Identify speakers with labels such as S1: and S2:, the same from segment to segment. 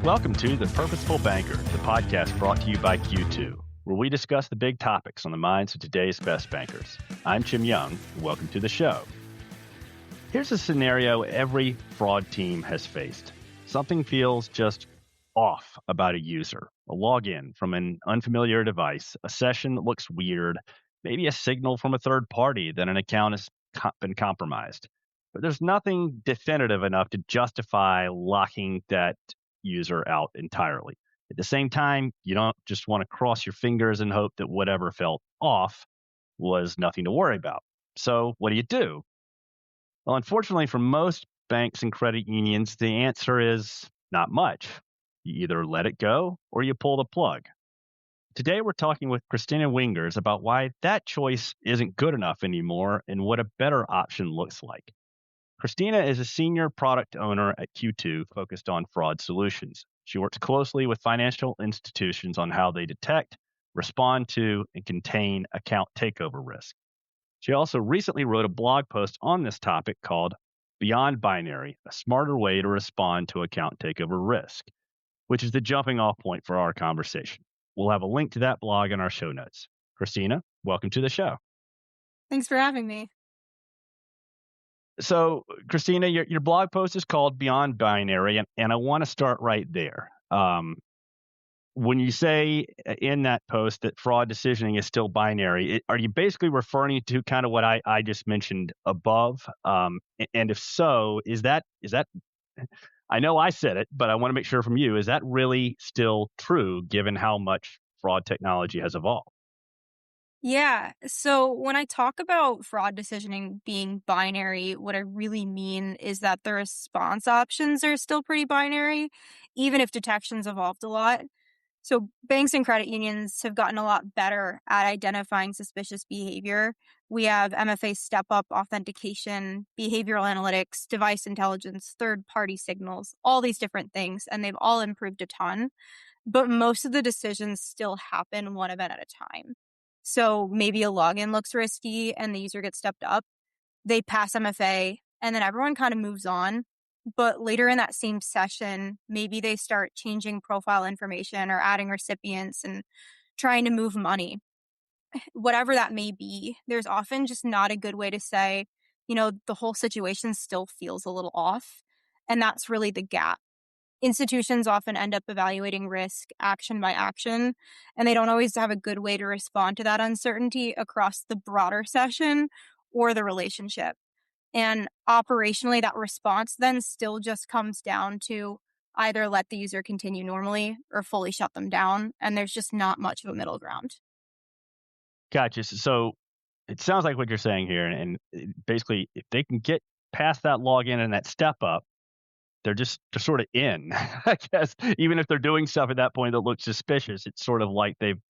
S1: Welcome to The Purposeful Banker, the podcast brought to you by Q2, where we discuss the big topics on the minds of today's best bankers. I'm Jim Young, and welcome to the show. Here's a scenario every fraud team has faced. Something feels just off about a user, a login from an unfamiliar device, a session that looks weird, maybe a signal from a third party that an account has been compromised. But there's nothing definitive enough to justify locking that user out entirely. At the same time, you don't just want to cross your fingers and hope that whatever felt off was nothing to worry about. So what do? Well, unfortunately for most banks and credit unions, the answer is not much. You either let it go or you pull the plug. Today, we're talking with Kristina Wingers about why that choice isn't good enough anymore and what a better option looks like. Kristina is a senior product owner at Q2 focused on fraud solutions. She works closely with financial institutions on how they detect, respond to, and contain account takeover risk. She also recently wrote a blog post on this topic called Beyond Binary, a smarter way to respond to account takeover risk, which is the jumping off point for our conversation. We'll have a link to that blog in our show notes. Kristina, welcome to the show.
S2: Thanks for having me.
S1: So, Kristina, your blog post is called Beyond Binary, and I want to start right there. When you say in that post that fraud decisioning is still binary, are you basically referring to kind of what I just mentioned above? And if so, is that I know I said it, but I want to make sure from you, is that really still true given how much fraud technology has evolved?
S2: Yeah. So when I talk about fraud decisioning being binary, what I really mean is that the response options are still pretty binary, even if detection's evolved a lot. So banks and credit unions have gotten a lot better at identifying suspicious behavior. We have MFA step-up authentication, behavioral analytics, device intelligence, third-party signals, all these different things, and they've all improved a ton. But most of the decisions still happen one event at a time. So maybe a login looks risky and the user gets stepped up. They pass MFA and then everyone kind of moves on. But later in that same session, maybe they start changing profile information or adding recipients and trying to move money. Whatever that may be, there's often just not a good way to say, the whole situation still feels a little off. And that's really the gap. Institutions often end up evaluating risk action by action, and they don't always have a good way to respond to that uncertainty across the broader session or the relationship. And operationally, that response then still just comes down to either let the user continue normally or fully shut them down, and there's just not much of a middle ground.
S1: Gotcha. So it sounds like what you're saying here, and basically, if they can get past that login and that step up, they're sort of in, I guess. Even if they're doing stuff at that point that looks suspicious, it's sort of like they've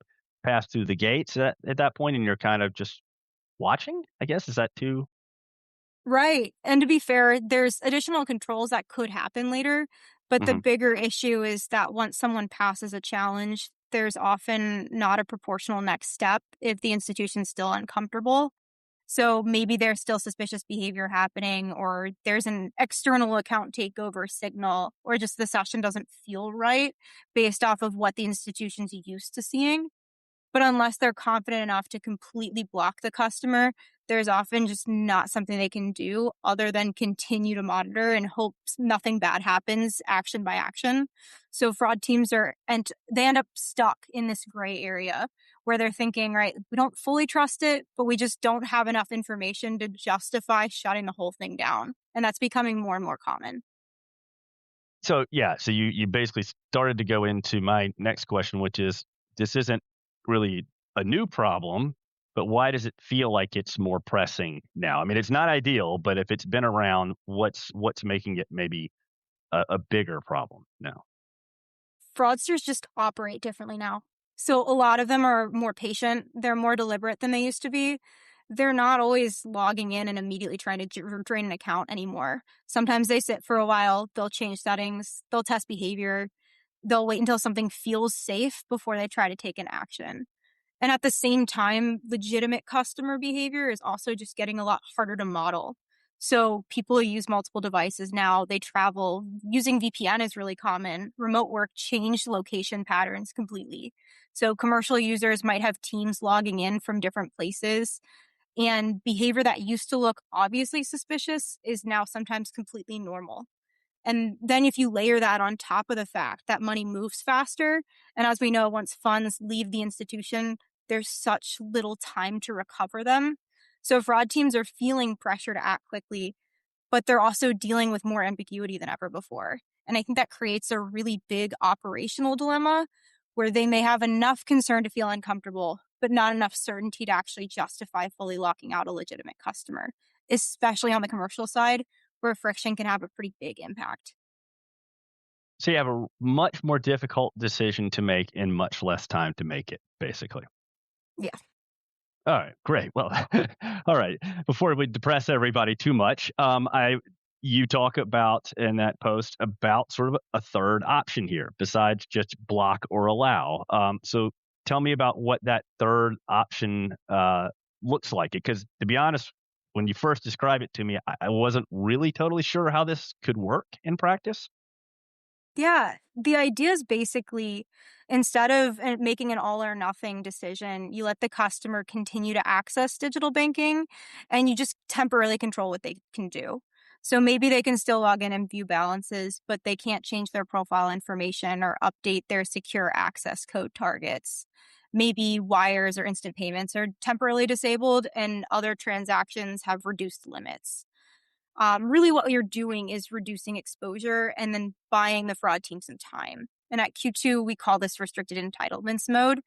S1: passed through the gates at that point, and you're kind of just watching, I guess. Is that too?
S2: Right. And to be fair, there's additional controls that could happen later. But the
S1: Mhm.
S2: bigger issue is that once someone passes a challenge, there's often not a proportional next step if the institution's still uncomfortable. So maybe there's still suspicious behavior happening, or there's an external account takeover signal, or just the session doesn't feel right based off of what the institution's used to seeing. But unless they're confident enough to completely block the customer, there's often just not something they can do other than continue to monitor and hope nothing bad happens action by action. So fraud teams they end up stuck in this gray area where they're thinking, right, we don't fully trust it, but we just don't have enough information to justify shutting the whole thing down. And that's becoming more and more common.
S1: So yeah, so you basically started to go into my next question, which is this isn't really a new problem, but why does it feel like it's more pressing now? I mean, it's not ideal, but if it's been around, what's making it maybe a bigger problem now?
S2: Fraudsters just operate differently now. So a lot of them are more patient. They're more deliberate than they used to be. They're not always logging in and immediately trying to drain an account anymore. Sometimes they sit for a while. They'll change settings. They'll test behavior. They'll wait until something feels safe before they try to take an action. And at the same time, legitimate customer behavior is also just getting a lot harder to model. So people who use multiple devices now, they travel. Using VPN is really common. Remote work changed location patterns completely. So commercial users might have teams logging in from different places, and behavior that used to look obviously suspicious is now sometimes completely normal. And then if you layer that on top of the fact that money moves faster, and as we know, once funds leave the institution, there's such little time to recover them. So fraud teams are feeling pressure to act quickly, but they're also dealing with more ambiguity than ever before. And I think that creates a really big operational dilemma where they may have enough concern to feel uncomfortable, but not enough certainty to actually justify fully locking out a legitimate customer, especially on the commercial side where friction can have a pretty big impact.
S1: So you have a much more difficult decision to make in much less time to make it, basically.
S2: Yeah.
S1: All right, great. Well, all right. Before we depress everybody too much, you talk about in that post about sort of a third option here besides just block or allow. So tell me about what that third option looks like. Because to be honest, when you first described it to me, I wasn't really totally sure how this could work in practice.
S2: Yeah, the idea is basically instead of making an all or nothing decision, you let the customer continue to access digital banking and you just temporarily control what they can do. So maybe they can still log in and view balances, but they can't change their profile information or update their secure access code targets. Maybe wires or instant payments are temporarily disabled and other transactions have reduced limits. Really, what you're doing is reducing exposure and then buying the fraud team some time. And at Q2, we call this restricted entitlements mode.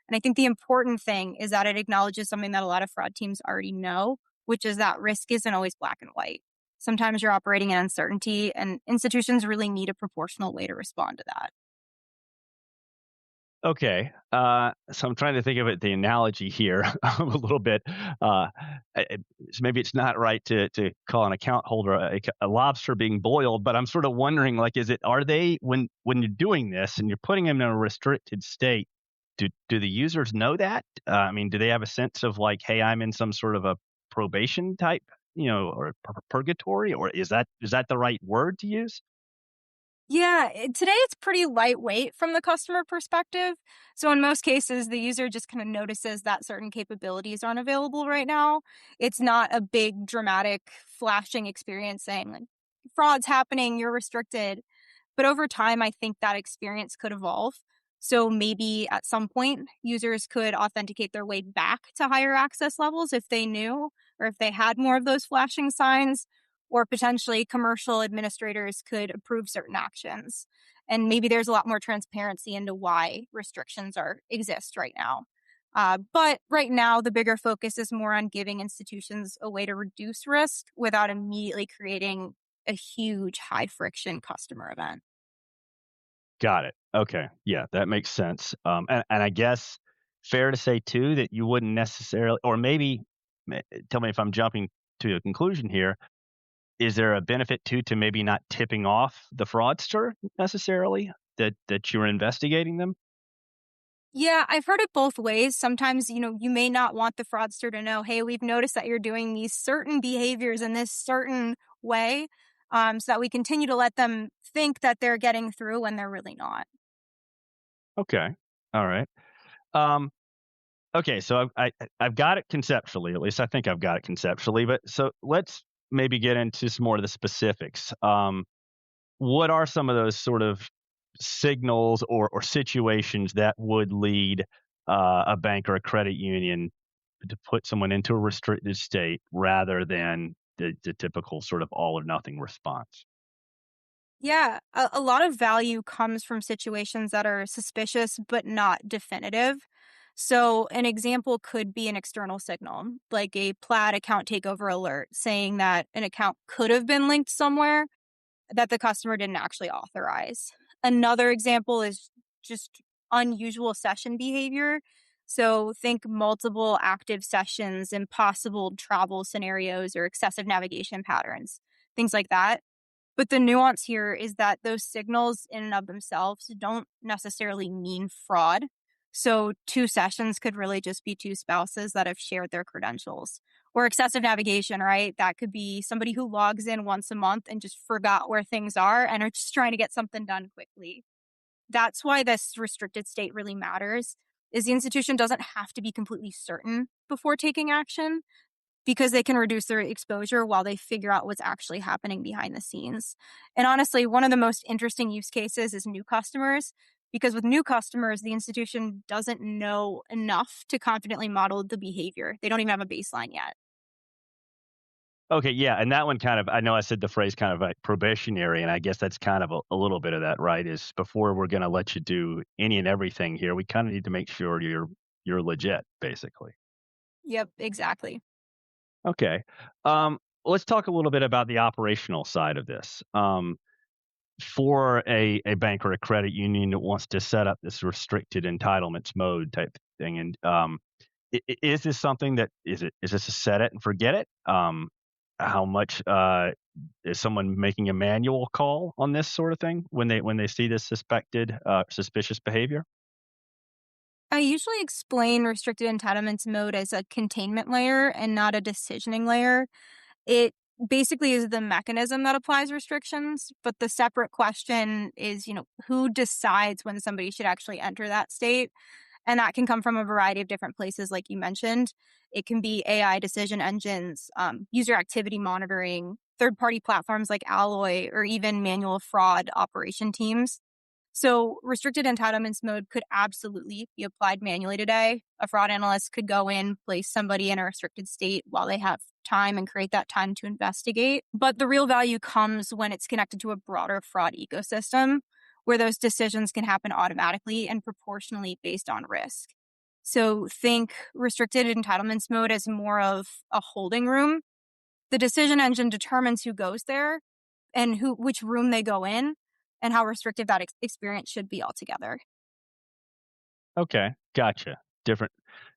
S2: And I think the important thing is that it acknowledges something that a lot of fraud teams already know, which is that risk isn't always black and white. Sometimes you're operating in uncertainty, and institutions really need a proportional way to respond to that.
S1: Okay. So I'm trying to think of it, the analogy here a little bit. So maybe it's not right to call an account holder a lobster being boiled, but I'm sort of wondering, like, are they when you're doing this and you're putting them in a restricted state? Do the users know that? I mean, do they have a sense of like, hey, I'm in some sort of a probation type, or purgatory, or is that the right word to use?
S2: Yeah, today it's pretty lightweight from the customer perspective. So in most cases, the user just kind of notices that certain capabilities aren't available right now. It's not a big dramatic flashing experience saying like fraud's happening, you're restricted. But over time, I think that experience could evolve. So maybe at some point, users could authenticate their way back to higher access levels if they knew or if they had more of those flashing signs, or potentially commercial administrators could approve certain actions. And maybe there's a lot more transparency into why restrictions exist right now. But right now, the bigger focus is more on giving institutions a way to reduce risk without immediately creating a huge high friction customer event.
S1: Got it. Okay. Yeah, that makes sense. And I guess fair to say too that you wouldn't necessarily, or maybe tell me if I'm jumping to a conclusion here. Is there a benefit too to maybe not tipping off the fraudster necessarily that you're investigating them?
S2: Yeah, I've heard it both ways. Sometimes, you may not want the fraudster to know, hey, we've noticed that you're doing these certain behaviors in this certain way, so that we continue to let them think that they're getting through when they're really not.
S1: Okay. All right. Um, okay. So I've got it conceptually. At least I think I've got it conceptually. But so let's maybe get into some more of the specifics. What are some of those sort of signals or situations that would lead a bank or a credit union to put someone into a restricted state rather than the typical sort of all or nothing response?
S2: Yeah, a lot of value comes from situations that are suspicious but not definitive. So, an example could be an external signal, like a Plaid account takeover alert saying that an account could have been linked somewhere that the customer didn't actually authorize. Another example is just unusual session behavior. So think multiple active sessions, impossible travel scenarios, or excessive navigation patterns, things like that. But the nuance here is that those signals in and of themselves don't necessarily mean fraud. So two sessions could really just be two spouses that have shared their credentials. Or excessive navigation, right? That could be somebody who logs in once a month and just forgot where things are and are just trying to get something done quickly. That's why this restricted state really matters, is the institution doesn't have to be completely certain before taking action because they can reduce their exposure while they figure out what's actually happening behind the scenes. And honestly, one of the most interesting use cases is new customers, because with new customers, the institution doesn't know enough to confidently model the behavior. They don't even have a baseline yet.
S1: Okay, yeah, and that one kind of, I know I said the phrase kind of like probationary, and I guess that's kind of a little bit of that, right? Is before we're going to let you do any and everything here, we kind of need to make sure you're legit, basically.
S2: Yep, exactly.
S1: Okay, let's talk a little bit about the operational side of this. For a bank or a credit union that wants to set up this restricted entitlements mode type thing, and is this something that is this a set it and forget it? How much is someone making a manual call on this sort of thing when they see this suspected suspicious behavior?
S2: I usually explain restricted entitlements mode as a containment layer and not a decisioning layer. It basically is the mechanism that applies restrictions, but the separate question is, who decides when somebody should actually enter that state? And that can come from a variety of different places, like you mentioned. It can be AI decision engines, user activity monitoring, third party platforms like Alloy, or even manual fraud operation teams. So, restricted entitlements mode could absolutely be applied manually today. A fraud analyst could go in, place somebody in a restricted state while they have time and create that time to investigate. But the real value comes when it's connected to a broader fraud ecosystem where those decisions can happen automatically and proportionally based on risk. So, think restricted entitlements mode as more of a holding room. The decision engine determines who goes there and which room they go in and how restrictive that experience should be altogether.
S1: Okay, gotcha. Different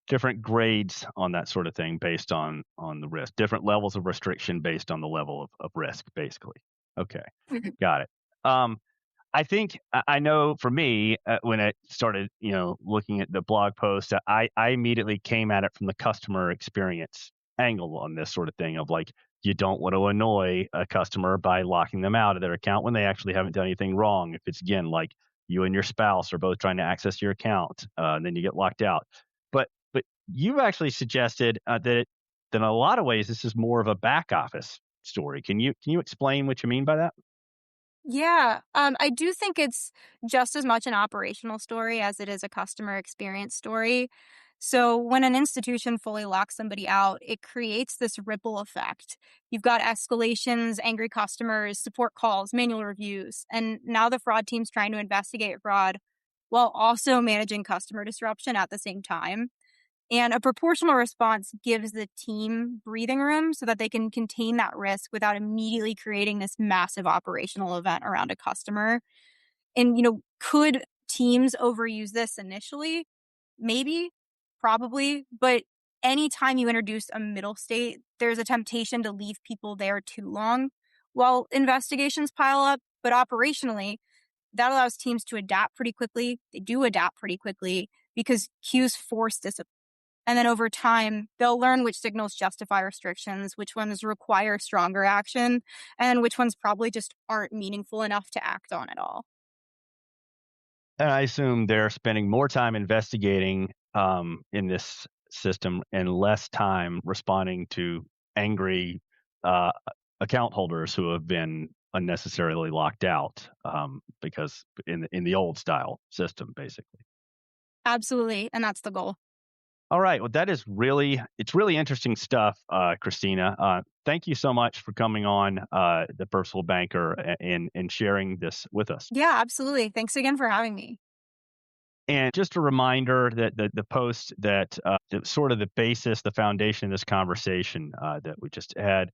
S1: different grades on that sort of thing based on the risk. Different levels of restriction based on the level of risk, basically. Okay,
S2: Mhm.
S1: got it. Um, I think I know for me, when I started, looking at the blog post, I immediately came at it from the customer experience angle on this sort of thing of like, you don't want to annoy a customer by locking them out of their account when they actually haven't done anything wrong. If it's again like you and your spouse are both trying to access your account, and then you get locked out. But you actually suggested that in a lot of ways this is more of a back office story. Can you explain what you mean by that?
S2: Yeah, I do think it's just as much an operational story as it is a customer experience story. So, when an institution fully locks somebody out, it creates this ripple effect. You've got escalations, angry customers, support calls, manual reviews, and now the fraud team's trying to investigate fraud while also managing customer disruption at the same time. And a proportional response gives the team breathing room so that they can contain that risk without immediately creating this massive operational event around a customer. And, could teams overuse this initially? Maybe, probably. But anytime you introduce a middle state, there's a temptation to leave people there too long while investigations pile up. But operationally, that allows teams to adapt pretty quickly. They do adapt pretty quickly because cues force discipline. And then over time, they'll learn which signals justify restrictions, which ones require stronger action, and which ones probably just aren't meaningful enough to act on at all.
S1: And I assume they're spending more time investigating in this system and less time responding to angry uh, account holders who have been unnecessarily locked out because in the old style system, basically.
S2: Absolutely. And that's the goal.
S1: All right. Well, it's really interesting stuff, Christina. Thank you so much for coming on the Personal Banker and sharing this with us.
S2: Yeah, absolutely. Thanks again for having me.
S1: And just a reminder that the post that sort of the basis, the foundation of this conversation that we just had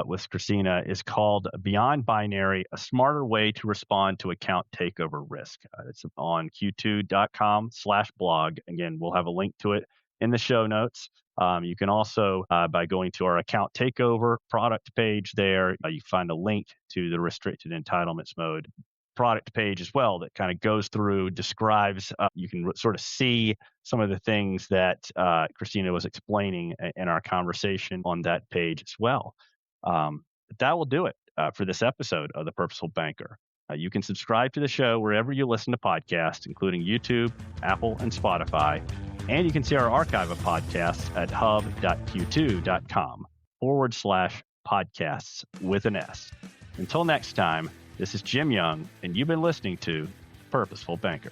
S1: with Christina is called Beyond Binary, a smarter way to respond to account takeover risk. It's on q2.com/blog. Again, we'll have a link to it in the show notes. You can also, by going to our account takeover product page there, you can find a link to the restricted entitlements mode product page as well that kind of goes through, describes, you can sort of see some of the things that Kristina was explaining in our conversation on that page as well. But that will do it for this episode of The Purposeful Banker. You can subscribe to the show wherever you listen to podcasts, including YouTube, Apple, and Spotify. And you can see our archive of podcasts at hub.q2.com/podcasts with an S. Until next time, this is Jim Young, and you've been listening to Purposeful Banker.